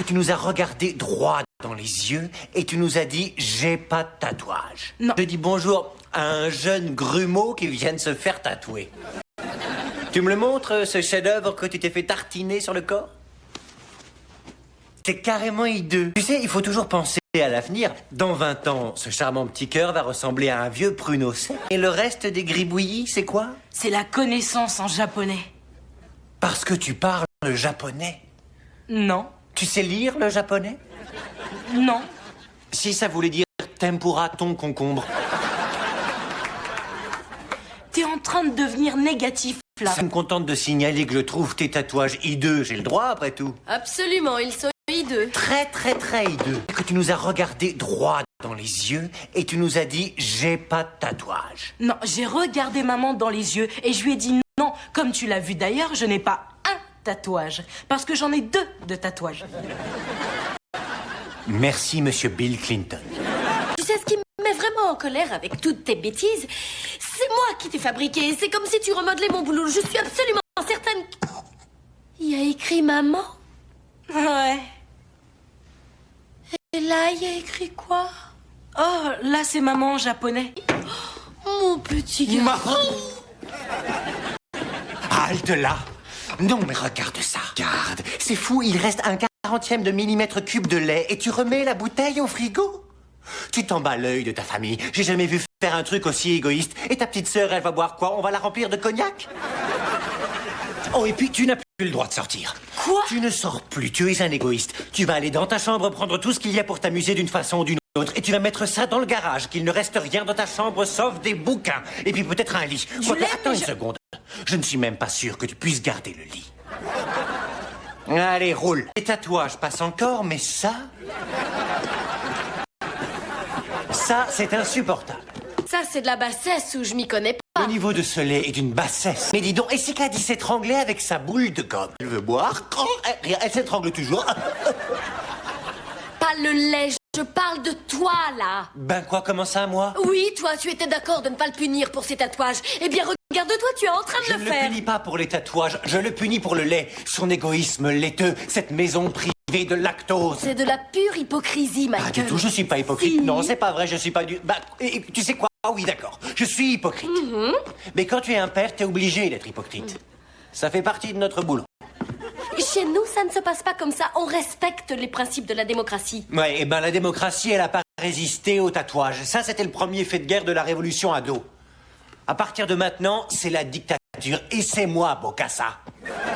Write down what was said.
tu nous as regardé droit dans les yeux et tu nous as dit « j'ai pas de tatouage ». Non. Je dis bonjour à un jeune grumeau qui vient de se faire tatouer. Tu me le montres, ce chef-d'œuvre que tu t'es fait tartiner sur le corps? C'est carrément hideux. Tu sais, il faut toujours penser à l'avenir. Dans 20 ans, ce charmant petit cœur va ressembler à un vieux pruneau sec. Et le reste des gribouillis, c'est quoi? C'est la connaissance en japonais. Parce que tu parles le japonais. Non. Tu sais lire le japonais? Non. Si ça voulait dire tempura ton concombre. T'es en train de devenir négatif, là. Ça me contente de signaler que je trouve tes tatouages hideux. J'ai le droit, après tout. Absolument, ils sont hideux. Très, très, très hideux. Que tu nous as regardé droit dans les yeux et tu nous as dit « j'ai pas de tatouage ». Non, j'ai regardé maman dans les yeux et je lui ai dit non. Comme tu l'as vu d'ailleurs, je n'ai pas un tatouage. Parce que j'en ai 2 de tatouages. Merci, monsieur Bill Clinton. Tu sais ce qui me met vraiment en colère avec toutes tes bêtises? C'est moi qui t'ai fabriqué. C'est comme si tu remodelais mon boulot. Je suis absolument certaine. Il y a écrit maman. Ouais. Et là, il y a écrit quoi? Oh, là c'est maman en japonais. Mon petit gars. Halte là. Non, mais regarde ça. Regarde, c'est fou, il reste un 40e de millimètre cube de lait et tu remets la bouteille au frigo. Tu t'en bats l'œil de ta famille. J'ai jamais vu faire un truc aussi égoïste. Et ta petite sœur, elle va boire quoi? On va la remplir de cognac? Oh, et puis tu n'as plus le droit de sortir. Quoi? Tu ne sors plus, tu es un égoïste. Tu vas aller dans ta chambre prendre tout ce qu'il y a pour t'amuser d'une façon ou d'une autre. Et tu vas mettre ça dans le garage, qu'il ne reste rien dans ta chambre sauf des bouquins. Et puis peut-être un lit. Quoique, attends une seconde. Je ne suis même pas sûr que tu puisses garder le lit. Allez, roule. Les tatouages passent encore, mais ça... Ça, c'est insupportable. Ça, c'est de la bassesse où je m'y connais pas. Le niveau de ce lait est d'une bassesse. Mais dis donc, et si Caddy s'étranglait avec sa boule de gomme? Elle veut boire? Elle s'étrangle toujours. Pas le lait, je parle de toi, là. Ben quoi, comment ça, moi? Oui, toi, tu étais d'accord de ne pas le punir pour ses tatouages. Eh bien, regarde-toi, tu es en train de Je le ne le faire. punis pas pour les tatouages, je le punis pour le lait. Son égoïsme laiteux, cette maison privée de lactose. C'est de la pure hypocrisie, Pas Michael. du tout, je suis pas hypocrite. Si. Non, c'est pas vrai, je suis pas du... Bah, et tu sais quoi? Ah oui, d'accord, je suis hypocrite. Mais quand tu es un père, t'es obligé d'être hypocrite. Ça fait partie de notre boulot. Chez nous, ça ne se passe pas comme ça. On respecte les principes de la démocratie. Ouais, et ben la démocratie, elle a pas résisté au tatouage. Ça, c'était le premier fait de guerre de la révolution ado. À partir de maintenant, c'est la dictature. Et c'est moi, Bokassa.